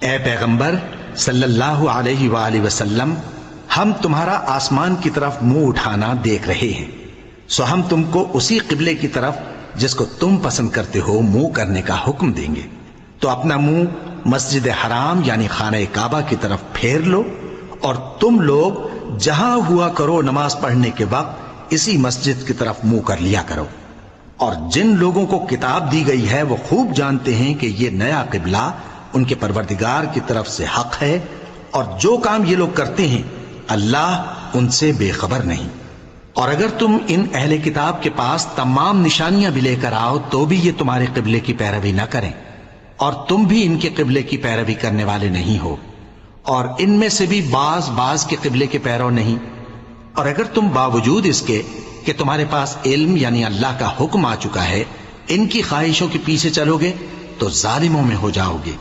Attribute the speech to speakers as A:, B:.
A: اے پیغمبر صلی اللہ علیہ وآلہ وسلم، ہم تمہارا آسمان کی طرف منہ اٹھانا دیکھ رہے ہیں، سو ہم تم کو اسی قبلے کی طرف جس کو تم پسند کرتے ہو منہ کرنے کا حکم دیں گے، تو اپنا منہ مسجد حرام یعنی خانہ کعبہ کی طرف پھیر لو، اور تم لوگ جہاں ہوا کرو نماز پڑھنے کے وقت اسی مسجد کی طرف منہ کر لیا کرو۔ اور جن لوگوں کو کتاب دی گئی ہے وہ خوب جانتے ہیں کہ یہ نیا قبلہ ان کے پروردگار کی طرف سے حق ہے، اور جو کام یہ لوگ کرتے ہیں اللہ ان سے بے خبر نہیں۔ اور اگر تم ان اہل کتاب کے پاس تمام نشانیاں بھی لے کر آؤ تو بھی یہ تمہارے قبلے کی پیروی نہ کریں، اور تم بھی ان کے قبلے کی پیروی کرنے والے نہیں ہو، اور ان میں سے بھی بعض کے قبلے کے پیرو نہیں۔ اور اگر تم باوجود اس کے کہ تمہارے پاس علم یعنی اللہ کا حکم آ چکا ہے، ان کی خواہشوں کے پیچھے چلو گے تو ظالموں میں ہو جاؤ گے۔